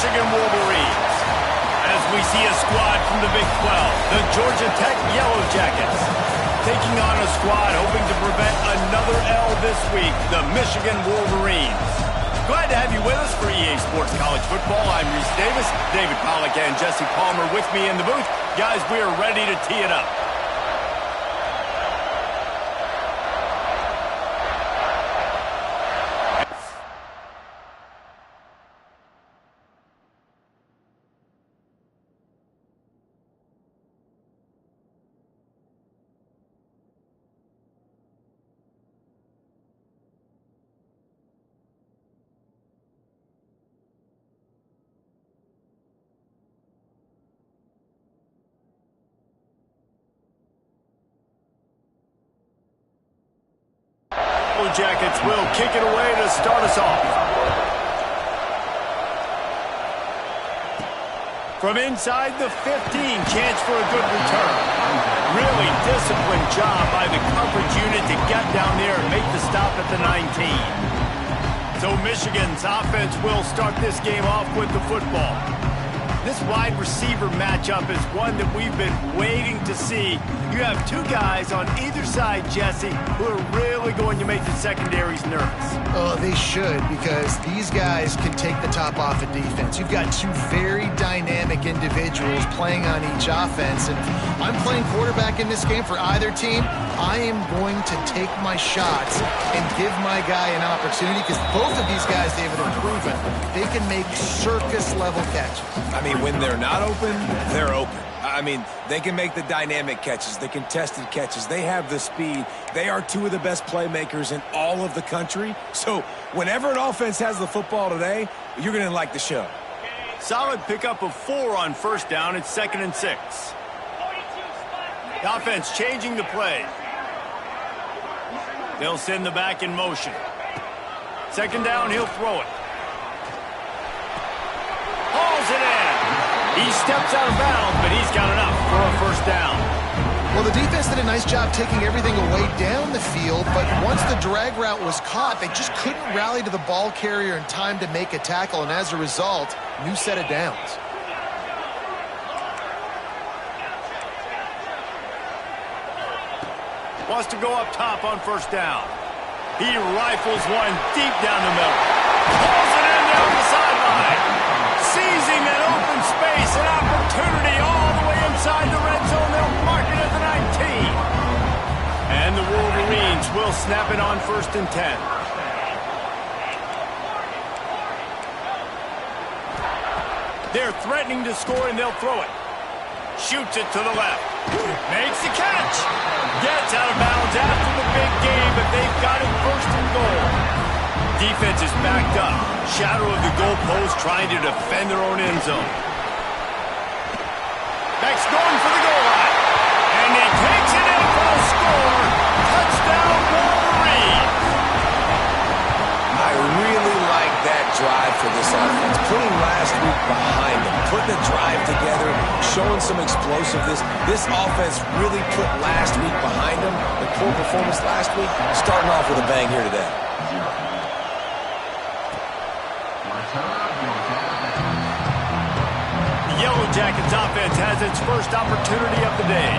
Michigan Wolverines. As we see a squad from the Big 12, the Georgia Tech Yellow Jackets. Taking on a squad hoping to prevent another L this week, the Michigan Wolverines. Glad to have you with us for EA Sports College Football. I'm Reese Davis, David Pollack and Jesse Palmer with me in the booth. Guys, we are ready to tee it up. Jackets will kick it away to start us off. From inside the 15, chance for a good return. Really disciplined job by the coverage unit to get down there and make the stop at the 19. So Michigan's offense will start this game off with the football. This wide receiver matchup is one that we've been waiting to see. You have two guys on either side, Jesse, who are really going to make the secondaries nervous. Oh, they should, because these guys can take the top off of defense. You've got two very dynamic individuals playing on each offense, and if I'm playing quarterback in this game for either team, I am going to take my shots and give my guy an opportunity, because both of these guys, David, have proven they can make circus-level catches. I mean, when they're not open, they're open. I mean, they can make the dynamic catches, the contested catches. They have the speed. They are two of the best playmakers in all of the country. So whenever an offense has the football today, you're going to like the show. Solid pickup of 4 on first down. It's 2nd and 6. The offense changing the play. They'll send the back in motion. 2nd down, he'll throw it. Hauls it in. He steps out of bounds, but he's got enough for a first down. Well, the defense did a nice job taking everything away down the field, but once the drag route was caught, they just couldn't rally to the ball carrier in time to make a tackle, and as a result, new set of downs. Wants to go up top on first down. He rifles one deep down the middle. Pulls it in down the sideline. Seizing that open space, an opportunity all the way inside the red zone. They'll mark it at the 19. And the Wolverines will snap it on 1st and 10. They're threatening to score, and they'll throw it. Shoots it to the left. Makes the catch. Gets out of bounds after the big game, but they've got it 1st and goal. Defense is backed up. Shadow of the goalpost trying to defend their own end zone. Beck's going for the goal line. And he takes it in for the score. Touchdown, Wolverine. I really like that drive for this offense. Putting last week behind them, putting the drive together, showing some explosiveness. This offense really put last week behind them. The poor performance last week, starting off with a bang here today. The Yellow Jackets offense has its first opportunity of the day.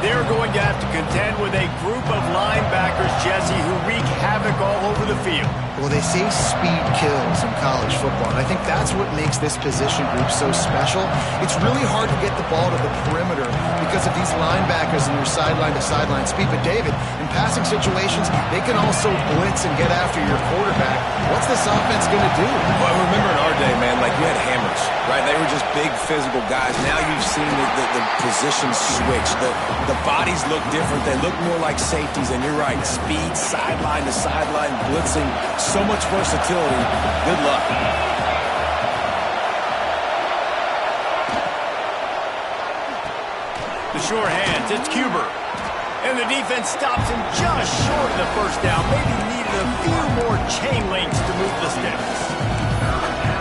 They're going to have to contend with a group of linebackers, Jesse, who wreak havoc all over the field. Well, they say speed kills in college football, and I think that's what makes this position group so special. It's really hard to get the ball to the perimeter because of these linebackers and their sideline-to-sideline speed. But, David, in passing situations, they can also blitz and get after your quarterback. What's this offense going to do? Well, remember in our day, man, like you had hammers, right? They were just big physical guys. Now you've seen the position switch. The bodies look different. They look more like safeties, and you're right. Speed, sideline to sideline, blitzing, so much versatility. Good luck. The sure hands, it's Cuber. And the defense stops him just short of the first down. Maybe needed a few more chain links to move the sticks.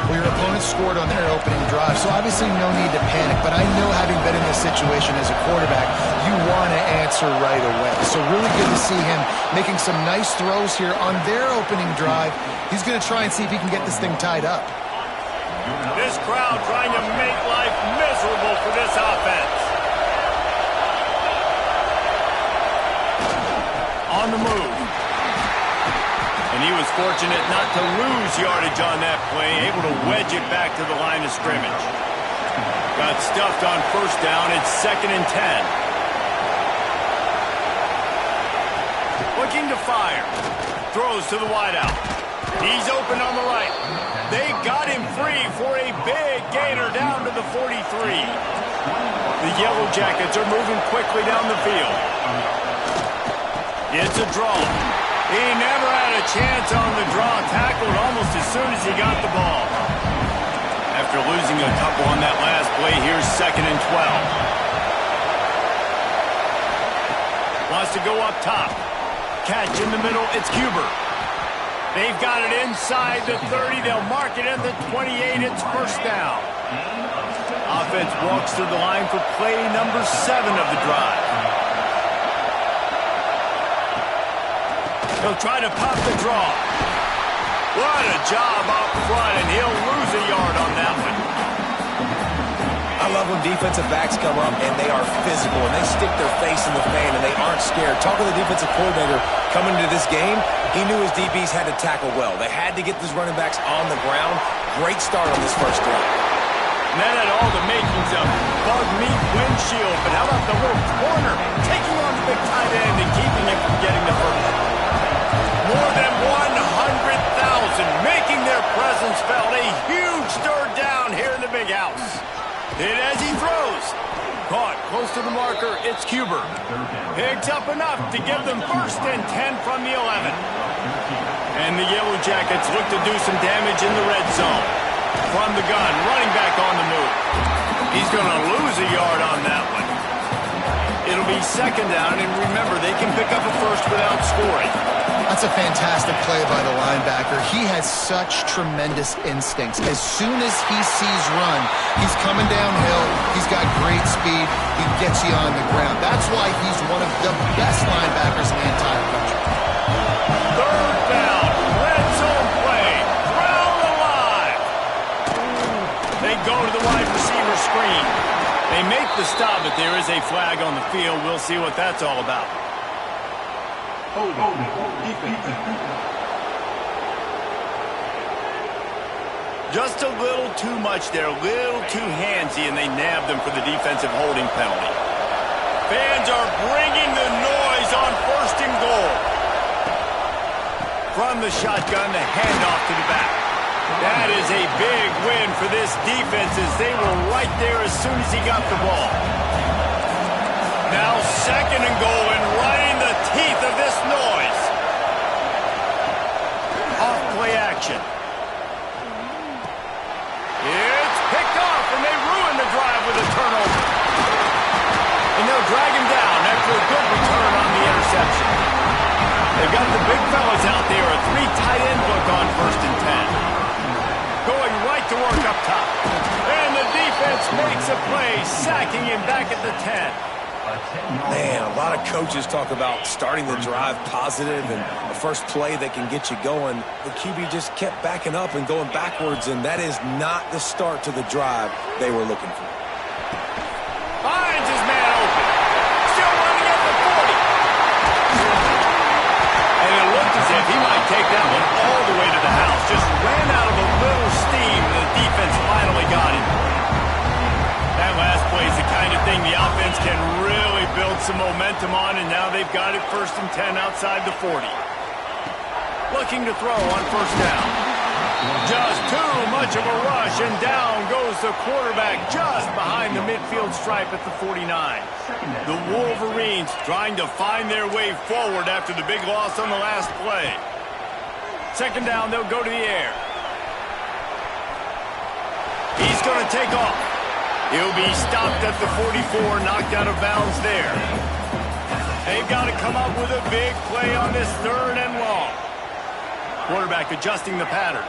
Well, your opponent scored on their opening drive, so obviously no need to panic. But I know, having been in this situation as a quarterback, you want to answer right away. So really good to see him making some nice throws here on their opening drive. He's going to try and see if he can get this thing tied up. This crowd trying to make life miserable for this offense. On the move. And he was fortunate not to lose yardage on that play, able to wedge it back to the line of scrimmage. Got stuffed on first down. It's 2nd and 10. Looking to fire. Throws to the wideout. He's open on the right. They got him free for a big gainer down to the 43. The Yellow Jackets are moving quickly down the field. It's a draw. He never had a chance on the draw. Tackled almost as soon as he got the ball. After losing a couple on that last play, here's 2nd and 12. Wants to go up top. Catch in the middle, it's Huber. They've got it inside the 30. They'll mark it at the 28. It's first down. Offense walks through the line for play number 7 of the drive. He'll try to pop the draw. What a job up front, and he'll lose a yard on that one. I love when defensive backs come up and they are physical and they stick their face in the fan and they aren't scared. Talking to the defensive coordinator coming into this game, he knew his DBs had to tackle well. They had to get these running backs on the ground. Great start on this first drive. And that had all the makings of bug meat windshield, but how about the little corner taking on the big tight end and keeping him from getting the first? More than 100,000 making their presence felt. A huge third down here in the big house. And as he throws, caught close to the marker, it's Huber. Picks up enough to give them 1st and 10 from the 11. And the Yellow Jackets look to do some damage in the red zone. From the gun, running back on the move. He's going to lose a yard on that one. It'll be 2nd down, and remember, they can pick up a first without scoring. That's a fantastic play by the linebacker. He has such tremendous instincts. As soon as he sees run, he's coming downhill. He's got great speed. He gets you on the ground. That's why he's one of the best linebackers in the entire country. 3rd down, red zone play. Crowd alive. They go to the wide receiver screen. They make the stop, but there is a flag on the field. We'll see what that's all about. Just a little too much there, a little too handsy, and they nabbed them for the defensive holding penalty. Fans are bringing the noise on 1st and goal. From the shotgun, the handoff to the back. That is a big win for this defense as they were right there as soon as he got the ball. Now 2nd and goal and right in the teeth of this noise. Off-play action. It's picked off, and they ruin the drive with a turnover. And they'll drag him down after a good return on the interception. They've got the big fellas out there, a 3 tight end look on 1st and 10. Going right to work up top. And the defense makes a play, sacking him back at the 10. Man, a lot of coaches talk about starting the drive positive and the first play that can get you going. The QB just kept backing up and going backwards, and that is not the start to the drive they were looking for. Finds his man open. Still running at the 40. And it looked as if he might take that one all the way to the house. Just ran out of a little steam, and the defense finally got him. That last play is the kind of thing the offense can really build some momentum on, and now they've got it 1st and 10 outside the 40. Looking to throw on 1st down. Just too much of a rush, and down goes the quarterback just behind the midfield stripe at the 49. The Wolverines trying to find their way forward after the big loss on the last play. 2nd down, they'll go to the air. He's going to take off. He'll be stopped at the 44, knocked out of bounds there. They've got to come up with a big play on this 3rd and long. Quarterback adjusting the pattern.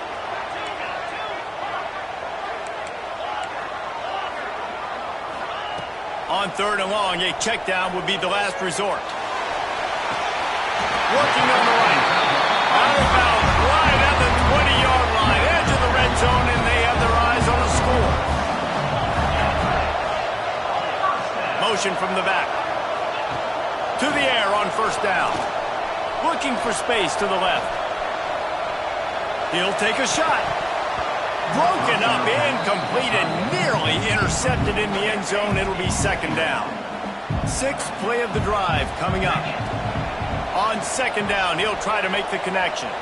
On 3rd and long, a check down would be the last resort. Working on the right. Out of bounds, right at the 20-yard line, edge of the red zone, and they have their eyes on a score. motion from the back. To the air on first down. Looking for space to the left. He'll take a shot. Broken up, incomplete, and nearly intercepted in the end zone. It'll be second down. Sixth play of the drive coming up. On second down, he'll try to make the connection.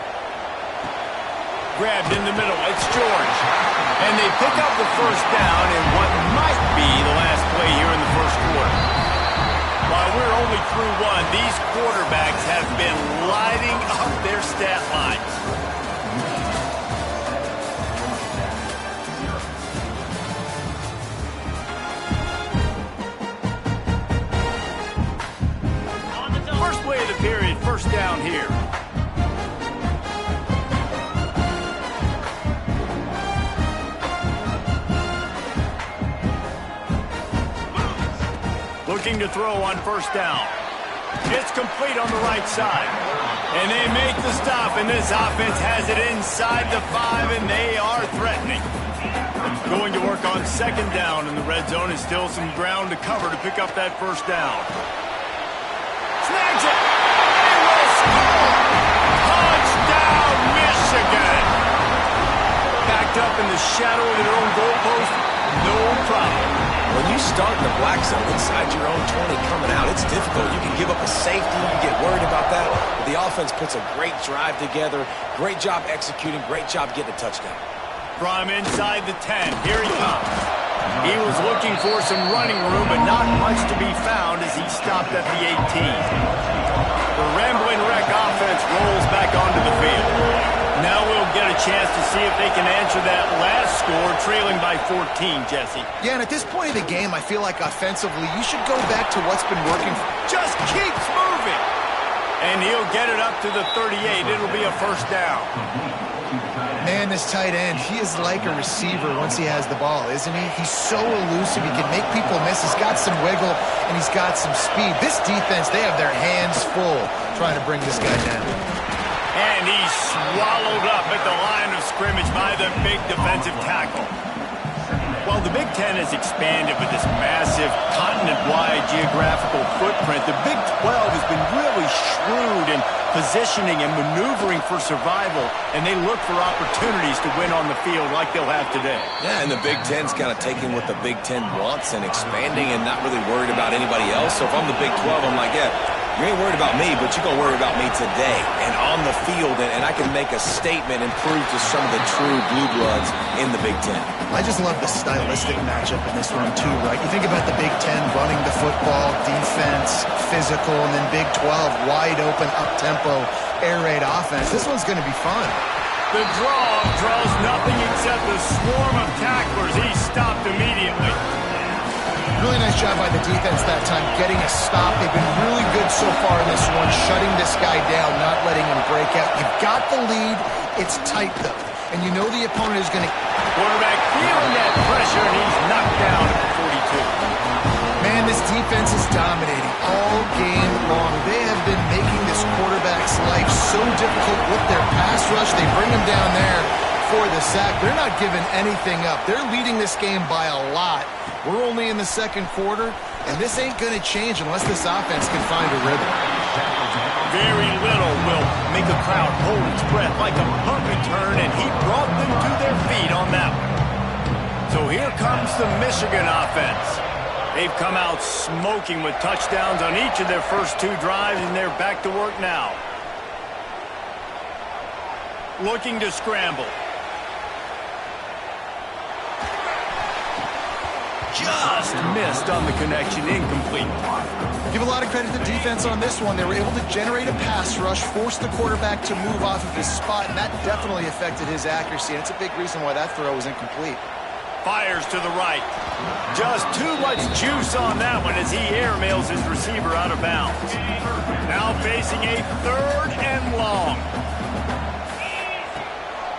Grabbed in the middle, it's George. And they pick up the first down in what might be the last play here in the first quarter. While we're only through one, these quarterbacks have been lighting up their stat lines. First play of the period, first down here. Looking to throw on first down. It's complete on the right side. And they make the stop, and this offense has it inside the 5, and they are threatening. Going to work on second down in the red zone, and still some ground to cover to pick up that first down. Snags it! They will score! Touchdown, Michigan! Backed up in the shadow of their own goalpost, no problem. When you start in the black zone inside your own 20 coming out, it's difficult. You can give up a safety. You get worried about that. But the offense puts a great drive together. Great job executing. Great job getting a touchdown. From inside the 10, here he comes. He was looking for some running room, but not much to be found as he stopped at the 18. The rambling wreck offense rolls back onto the field. Now we'll get a chance to see if they can answer that last score, trailing by 14, Jesse. Yeah, and at this point of the game, I feel like offensively, you should go back to what's been working. Just keeps moving. And he'll get it up to the 38. It'll be a first down. Man, this tight end, he is like a receiver once he has the ball, isn't he? He's so elusive. He can make people miss. He's got some wiggle, and he's got some speed. This defense, they have their hands full trying to bring this guy down. And he's swallowed up at the line of scrimmage by the big defensive tackle. While the Big Ten has expanded with this massive continent-wide geographical footprint, the Big 12 has been really shrewd in positioning and maneuvering for survival, and they look for opportunities to win on the field like they'll have today. Yeah, and the Big Ten's kind of taking what the Big Ten wants and expanding and not really worried about anybody else. So if I'm the Big 12, I'm like, yeah, you ain't worried about me, but you're going to worry about me today and on the field, and I can make a statement and prove to some of the true blue bloods in the Big Ten. I just love the stylistic matchup in this one, too, right? You think about the Big Ten running the football, defense, physical, and then Big 12, wide open, up-tempo, air raid offense. This one's going to be fun. The draw draws nothing except a swarm of tacklers. He stopped immediately. Really nice job by the defense that time, getting a stop. They've been really good so far in this one, shutting this guy down, not letting him break out. You've got the lead. It's tight, though. And you know the opponent is going to... Quarterback feeling that pressure, and he's knocked down at the 42. Man, this defense is dominating all game long. They have been making this quarterback's life so difficult with their pass rush. They bring him down there for the sack. They're not giving anything up. They're leading this game by a lot. We're only in the second quarter, and this ain't going to change unless this offense can find a rhythm. Very little will make a crowd hold its breath like a punt return, and he brought them to their feet on that one. So here comes the Michigan offense. They've come out smoking with touchdowns on each of their first two drives, and they're back to work now. Looking to scramble. Just missed on the connection, incomplete. Give a lot of credit to the defense on this one. They were able to generate a pass rush, force the quarterback to move off of his spot, and that definitely affected his accuracy, and it's a big reason why that throw was incomplete. Fires to the right. Just too much juice on that one as he airmails his receiver out of bounds. Now facing a third and long.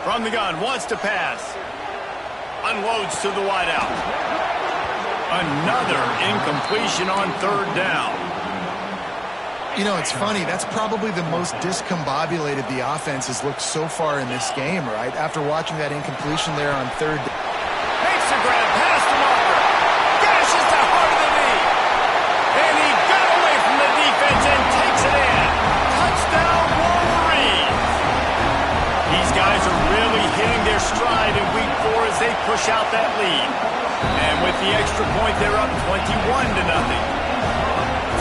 From the gun, wants to pass. Unloads to the wideout. Another incompletion on third down. You know, it's funny. That's probably the most discombobulated the offense has looked so far in this game, right? After watching that incompletion there on third down. Makes the grab past the marker. Gashes the heart of the knee. point, they're up 21-0.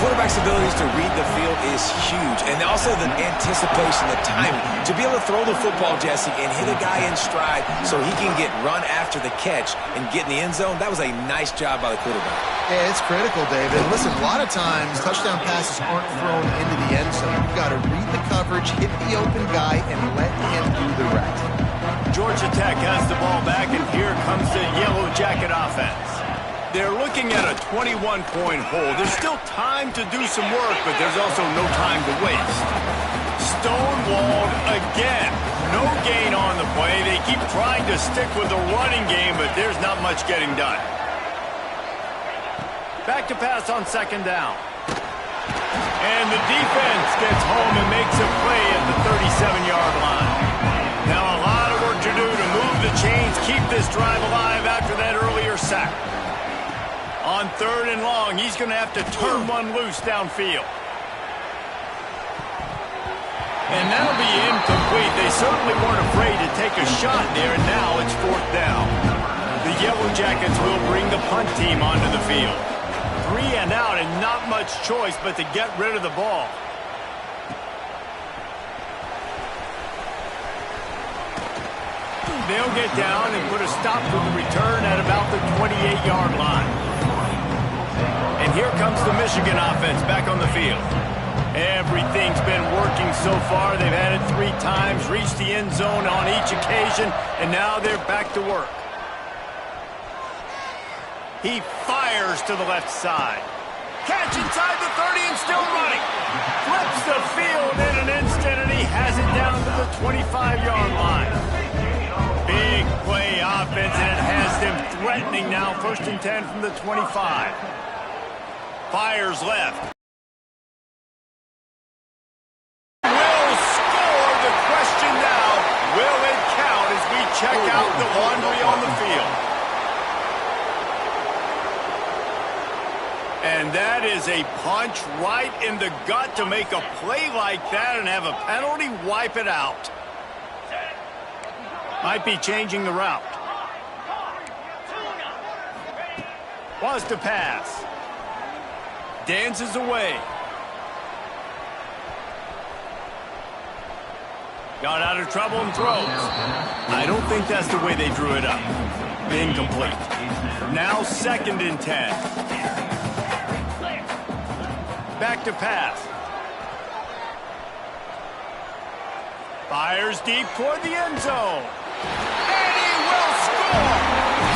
Quarterback's abilities to read the field is huge, and also the anticipation, the timing. To be able to throw the football, Jesse, and hit a guy in stride so he can get run after the catch and get in the end zone, that was a nice job by the quarterback. Yeah, it's critical, David. Listen, a lot of times touchdown passes aren't thrown into the end zone. You've got to read the coverage, hit the open guy, and let him do the rest. Georgia Tech has the ball back, and here comes the Yellow Jacket offense. They're looking at a 21-point hole. There's still time to do some work, but there's also no time to waste. Stonewalled again. No gain on the play. They keep trying to stick with the running game, but there's not much getting done. Back to pass on second down. And the defense gets home and makes a play at the 37-yard line. Now a lot of work to do to move the chains, keep this drive alive after that earlier sack. On third and long, he's going to have to turn one loose downfield. And that'll be incomplete. They certainly weren't afraid to take a shot there, and now it's fourth down. The Yellow Jackets will bring the punt team onto the field. 3 and out, and not much choice but to get rid of the ball. They'll get down and put a stop to the return at about the 28-yard line. And here comes the Michigan offense back on the field. Everything's been working so far. They've had it 3 times, reached the end zone on each occasion, and now they're back to work. He fires to the left side. Catch inside the 30 and still running. Flips the field in an instant, and he has it down to the 25-yard line. Big play offense, and it has them threatening now. 1st and 10 from the 25. Fires left. Will score. The question now, will it count as we check out the laundry on the field? And that is a punch right in the gut to make a play like that and have a penalty wipe it out. Might be changing the route. Was to pass. Dances away. Got out of trouble and throws. I don't think that's the way they drew it up. Incomplete. Now 2nd and 10. Back to pass. Fires deep toward the end zone. And he will score!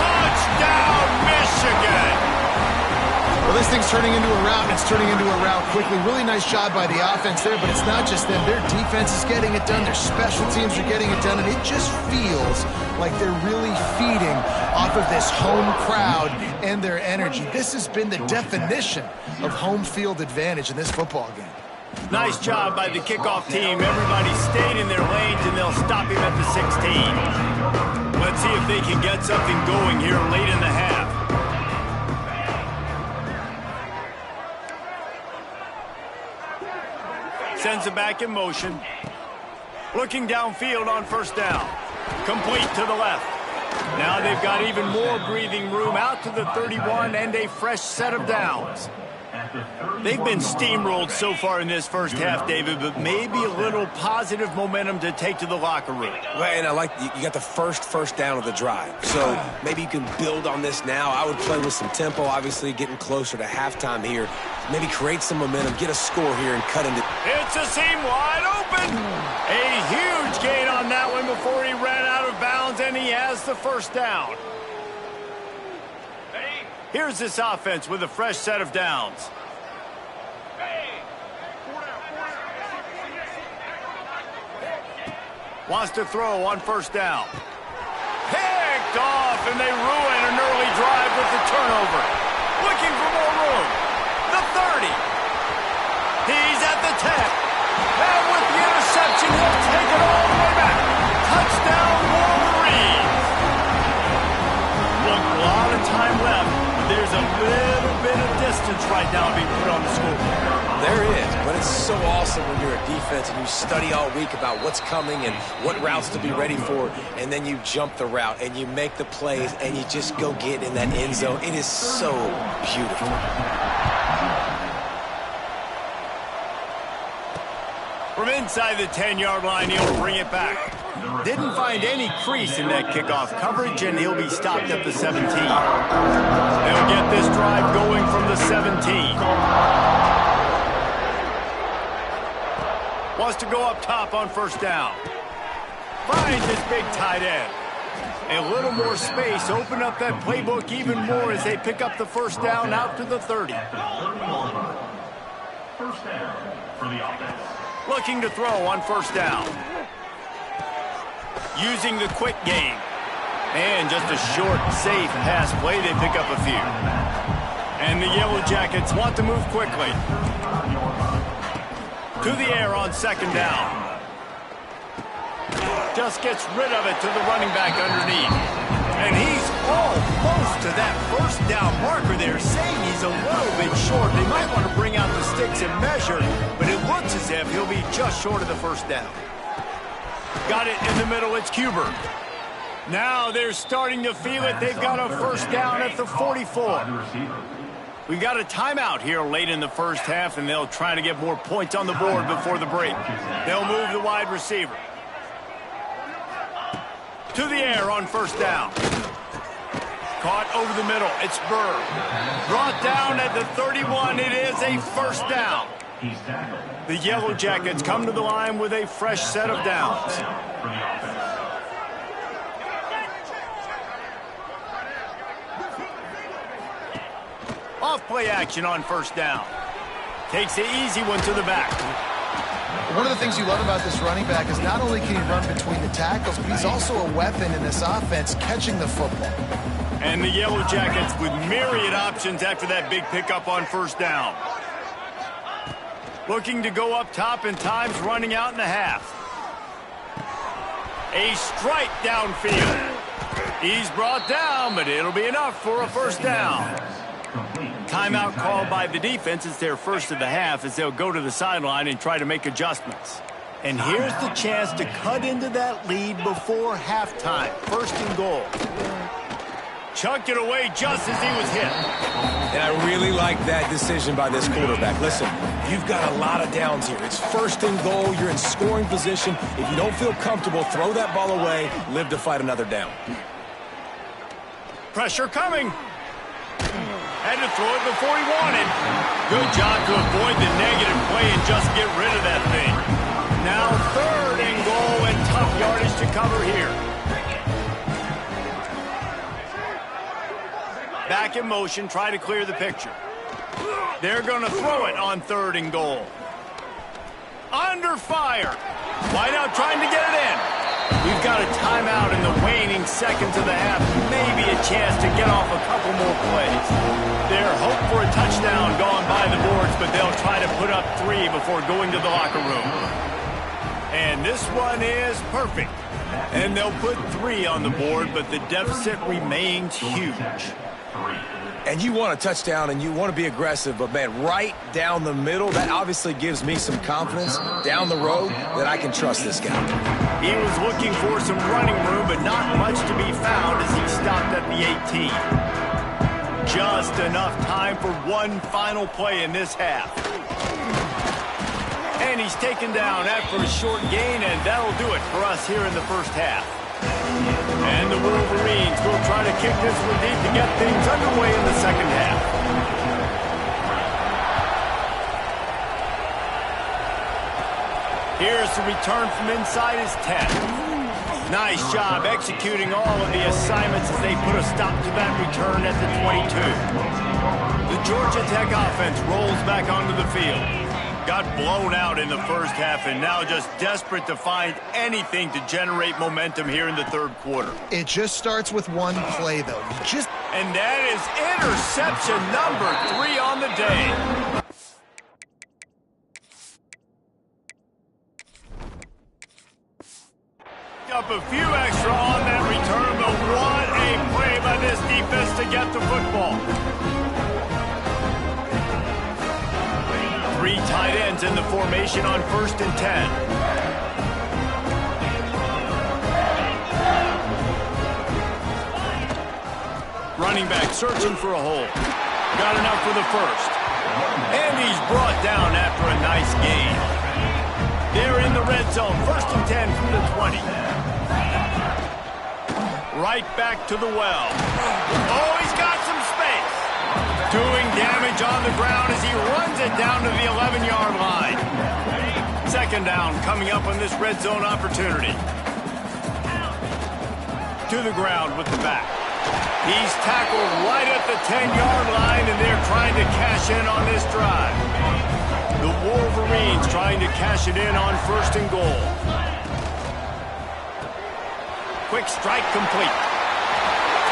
Touchdown, Michigan! Well, this thing's turning into a route, and it's turning into a route quickly. Really nice job by the offense there, but it's not just them. Their defense is getting it done. Their special teams are getting it done, and it just feels like they're really feeding off of this home crowd and their energy. This has been the definition of home field advantage in this football game. Nice job by the kickoff team. Everybody stayed in their lanes, and they'll stop him at the 16. Let's see if they can get something going here late in the half. Sends it back in motion. Looking downfield on 1st down. Complete to the left. Now they've got even more breathing room out to the 31 and a fresh set of downs. They've been steamrolled so far in this first half, David, but maybe a little positive momentum to take to the locker room. Well, and I like you got the first down of the drive. So maybe you can build on this now. I would play with some tempo, obviously getting closer to halftime here. Maybe create some momentum, get a score here, and cut into... It's a seam wide open. A huge gain on that one before he ran out of bounds, and he has the 1st down. Here's this offense with a fresh set of downs. Wants to throw on 1st down. Picked off, and they ruin an early drive with the turnover. Looking for more room. The 30. He's at the 10. And with the interception, he'll take it all the way back. Touchdown, Wolverines. Look, a lot of time left. There's a little bit of distance right now being put on the scoreboard. There is, but it's so awesome when you're a defense and you study all week about what's coming and what routes to be ready for, and then you jump the route and you make the plays and you just go get in that end zone. It is so beautiful. From inside the 10-yard line, he'll bring it back. Didn't find any crease in that kickoff coverage, and he'll be stopped at the 17. They'll get this drive going from the 17. Wants to go up top on first down. Finds his big tight end. A little more space, open up that playbook even more as they pick up the first down out to the 30. First down for the offense. Looking to throw on first down. Using the quick game. And just a short, safe pass play. They pick up a few. And the Yellow Jackets want to move quickly. To the air on second down. Just gets rid of it to the running back underneath. And he's almost to that first down marker there, saying he's a little bit short. They might want to bring out the sticks and measure, but it looks as if he'll be just short of the first down. Got it in the middle, it's Cuber. Now they're starting to feel it. They've got a first down at the 44. We've got a timeout here late in the first half, and they'll try to get more points on the board before the break. They'll move the wide receiver. To the air on first down. Caught over the middle. It's Burr. Brought down at the 31. It is a first down. The Yellow Jackets come to the line with a fresh set of downs. Off play action on first down. Takes the easy one to the back. One of the things you love about this running back is not only can he run between the tackles, but he's also a weapon in this offense catching the football. And the Yellow Jackets with myriad options after that big pickup on first down. Looking to go up top and time's running out in the half. A strike downfield. He's brought down, but it'll be enough for a first down. Timeout called by the defense. It's their first of the half as they'll go to the sideline and try to make adjustments. And here's the chance to cut into that lead before halftime. First and goal. Chunked it away just as he was hit. And I really like that decision by this quarterback. Listen, you've got a lot of downs here. It's first and goal. You're in scoring position. If you don't feel comfortable, throw that ball away. Live to fight another down. Pressure coming. Had to throw it before he wanted. Good job to avoid the negative play and just get rid of that thing. Now third and goal and tough yardage to cover here. Back in motion, try to clear the picture. They're going to throw it on third and goal. Under fire. Wideout trying to get it in. We've got a timeout in the waning seconds of the half. Maybe a chance to get off a couple more plays. Their hope for a touchdown gone by the boards, but they'll try to put up 3 before going to the locker room. And this one is perfect. And they'll put 3 on the board, but the deficit remains huge. And you want a touchdown and you want to be aggressive, but, man, right down the middle, that obviously gives me some confidence down the road that I can trust this guy. He was looking for some running room, but not much to be found as he stopped at the 18. Just enough time for one final play in this half. And he's taken down after a short gain, and that'll do it for us here in the first half. And the Wolverines will try to kick this one deep to get things underway in the second half. Here's the return from inside his 10. Nice job executing all of the assignments as they put a stop to that return at the 22. The Georgia Tech offense rolls back onto the field. Got blown out in the first half and now just desperate to find anything to generate momentum here in the third quarter. It just starts with one play, though. And that is interception number 3 on the day. Up a few extra on that return, but what a play by this defense to get the football. tight ends in the formation on 1st and 10. Running back searching for a hole. Got enough for the first. And he's brought down after a nice gain. They're in the red zone. 1st and 10 from the 20. Right back to the well. Oh, he's got some space. Doing damage on the ground as he runs it down to the 11-yard line. 2nd down coming up on this red zone opportunity. To the ground with the back. He's tackled right at the 10-yard line, and they're trying to cash in on this drive. The Wolverines trying to cash it in on 1st and goal. Quick strike complete.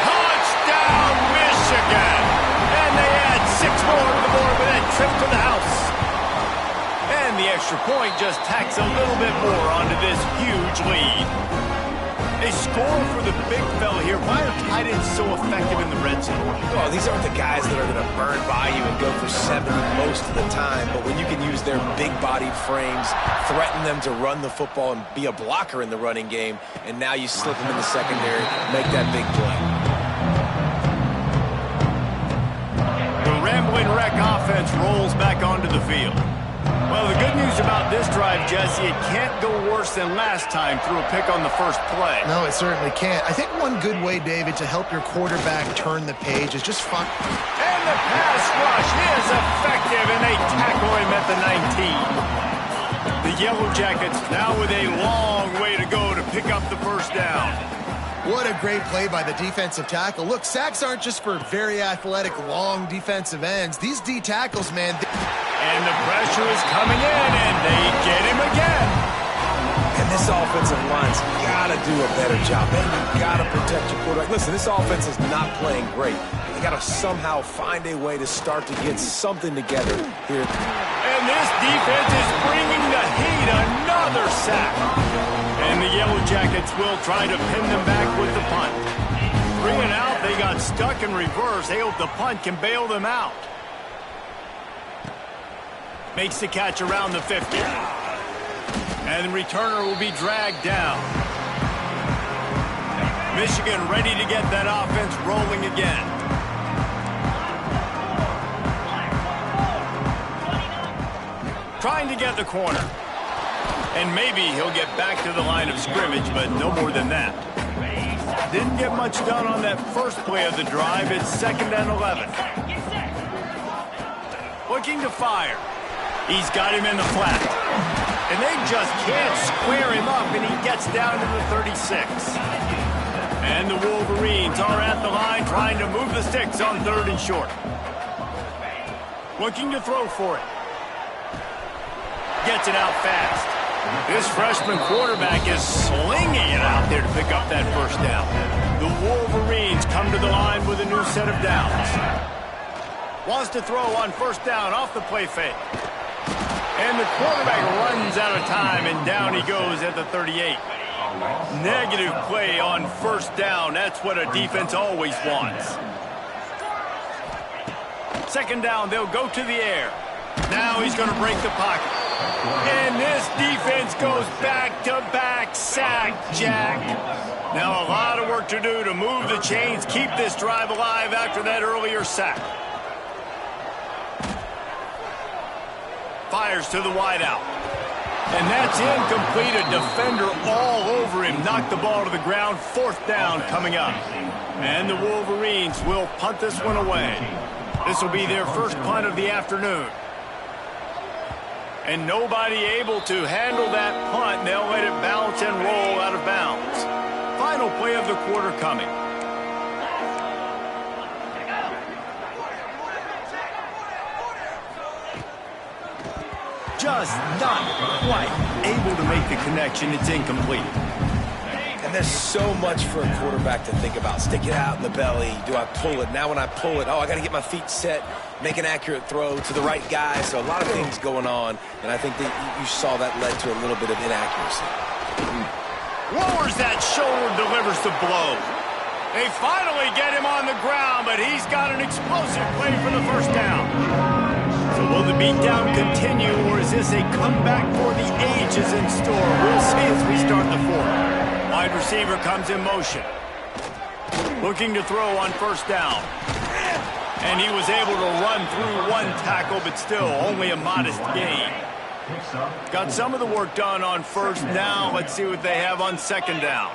Touchdown, Michigan! And they add 6 more to the board with that trip to the house. And the extra point just tacks a little bit more onto this huge lead. They score for the big fella here. Why are tight ends so effective in the red zone? Well, these aren't the guys that are going to burn by you and go for 70 most of the time, but when you can use their big-bodied frames, threaten them to run the football and be a blocker in the running game, and now you slip them in the secondary, make that big play. The Rambling Wreck offense rolls back onto the field. Well, the good news about this drive, Jesse, it can't go worse than last time through a pick on the first play. No, it certainly can't. I think one good way, David, to help your quarterback turn the page is just find... And the pass rush is effective, and they tackle him at the 19. The Yellow Jackets now with a long way to go to pick up the first down. What a great play by the defensive tackle. Look, sacks aren't just for very athletic, long defensive ends. These D tackles, man... And the pressure is coming in, and they get him again. And this offensive line's got to do a better job, man. You've got to protect your quarterback. Listen, this offense is not playing great. They got to somehow find a way to start to get something together here. And this defense is bringing the heat. Another sack. And the Yellow Jackets will try to pin them back with the punt. Bring it out. They got stuck in reverse. They hope the punt can bail them out. Makes the catch around the 50. And the returner will be dragged down. Michigan ready to get that offense rolling again. Trying to get the corner. And maybe he'll get back to the line of scrimmage, but no more than that. Didn't get much done on that first play of the drive. It's 2nd and 11. Looking to fire. He's got him in the flat. And they just can't square him up, and he gets down to the 36. And the Wolverines are at the line trying to move the sticks on 3rd and short. Looking to throw for it. Gets it out fast. This freshman quarterback is slinging it out there to pick up that first down. The Wolverines come to the line with a new set of downs. Wants to throw on 1st down off the play fake. And the quarterback runs out of time, and down he goes at the 38. Negative play on 1st down. That's what a defense always wants. 2nd down, they'll go to the air. Now he's going to break the pocket. And this defense goes back-to-back sack, Jack. Now a lot of work to do to move the chains, keep this drive alive after that earlier sack. Fires to the wideout. And that's incomplete. A defender all over him. Knocked the ball to the ground. 4th down coming up. And the Wolverines will punt this one away. This will be their first punt of the afternoon. And nobody able to handle that punt. They'll let it bounce and roll out of bounds. Final play of the quarter coming. Just not quite able to make the connection. It's incomplete. And there's so much for a quarterback to think about. Stick it out in the belly. Do I pull it? Now when I pull it, I got to get my feet set, make an accurate throw to the right guy. So a lot of things going on, and I think that you saw that led to a little bit of inaccuracy. Lowers that shoulder, delivers the blow. They finally get him on the ground, but he's got an explosive play for the first down. So will the beatdown continue, or is this a comeback for the ages in store? We'll see as we start the fourth. Wide receiver comes in motion. Looking to throw on first down. And he was able to run through one tackle, but still only a modest gain. Got some of the work done on first down. Let's see what they have on second down.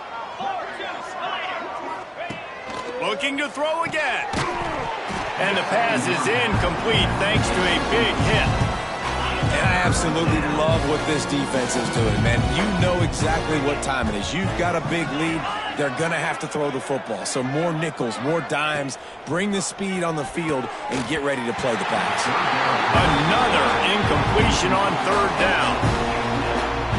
Looking to throw again. And the pass is incomplete thanks to a big hit. And I absolutely love what this defense is doing, man. You know exactly what time it is. You've got a big lead. They're going to have to throw the football. So more nickels, more dimes, bring the speed on the field, and get ready to play the pass. Another incompletion on third down.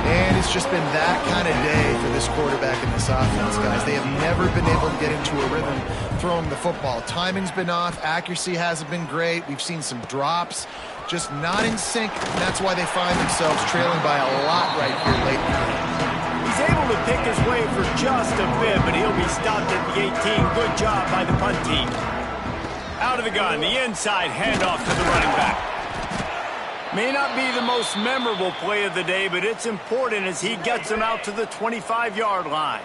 And it's just been that kind of day for this quarterback and this offense, guys. They have never been able to get into a rhythm throwing the football. Timing's been off. Accuracy hasn't been great. We've seen some drops. Just not in sync, and that's why they find themselves trailing by a lot right here late in the game. He's able to pick his way for just a bit, but he'll be stopped at the 18. Good job by the punt team. Out of the gun, the inside handoff to the running back. May not be the most memorable play of the day, but it's important as he gets them out to the 25-yard line.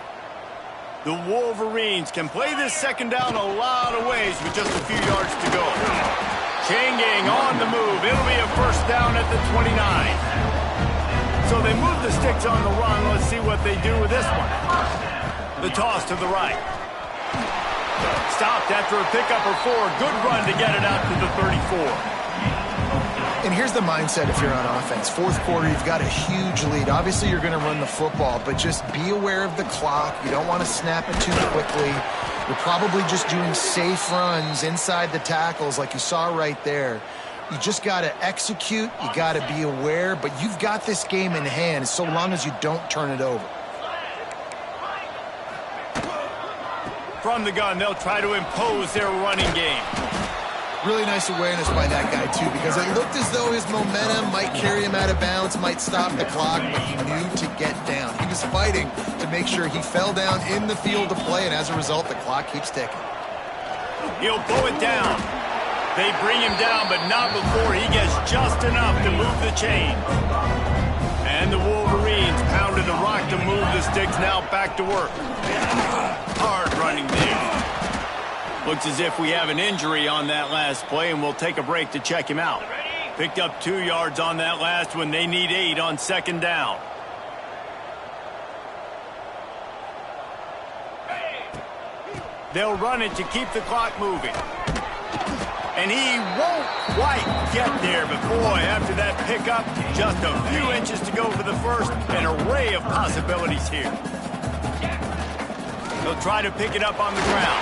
The Wolverines can play this second down a lot of ways with just a few yards to go. Chain gang on the move. It'll be a first down at the 29. So they move the sticks on the run. Let's see what they do with this one. The toss to the right. Stopped after a pickup or 4. Good run to get it out to the 34. And here's the mindset if you're on offense. Fourth quarter, you've got a huge lead. Obviously, you're going to run the football, but just be aware of the clock. You don't want to snap it too quickly. You're probably just doing safe runs inside the tackles like you saw right there. You just got to execute. You got to be aware, but you've got this game in hand so long as you don't turn it over. From the gun, they'll try to impose their running game. Really nice awareness by that guy, too, because it looked as though his momentum might carry him out of bounds, might stop the clock, but he knew to get down. He was fighting to make sure he fell down in the field to play, and as a result, the clock keeps ticking. He'll pull it down. They bring him down, but not before he gets just enough to move the chain. And the Wolverines pounded the rock to move the sticks, now back to work. Hard running there. Looks as if we have an injury on that last play, and we'll take a break to check him out. Picked up 2 yards on that last one. They need 8 on second down. They'll run it to keep the clock moving. And he won't quite get there, but boy, after that pickup, just a few inches to go for the first. An array of possibilities here. They'll try to pick it up on the ground.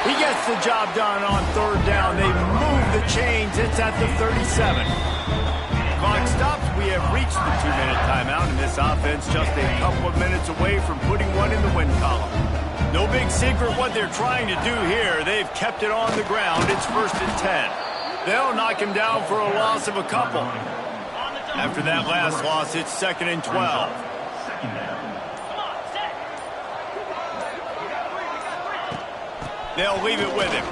He gets the job done on third down. They move the chains. It's at the 37. Clock stops. We have reached the 2-minute timeout, and this offense just a couple of minutes away from putting one in the win column. No big secret what they're trying to do here. They've kept it on the ground. It's 1st and 10. They'll knock him down for a loss of a couple. After that last loss, it's 2nd and 12. They'll leave it with him.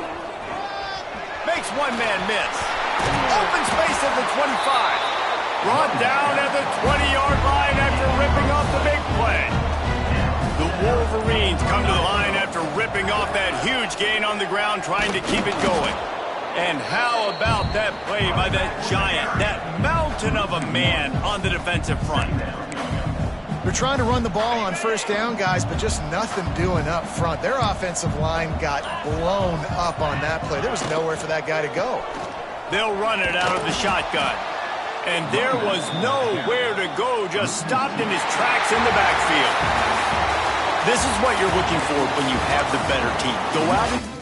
Makes one man miss. Open space at the 25. Brought down at the 20-yard line after ripping off the big play. The Wolverines come to the line after ripping off that huge gain on the ground, trying to keep it going. And how about that play by that giant, that mountain of a man on the defensive front? They're trying to run the ball on first down, guys, but just nothing doing up front. Their offensive line got blown up on that play. There was nowhere for that guy to go. They'll run it out of the shotgun. And there was nowhere to go, just stopped in his tracks in the backfield. This is what you're looking for when you have the better team. Go out and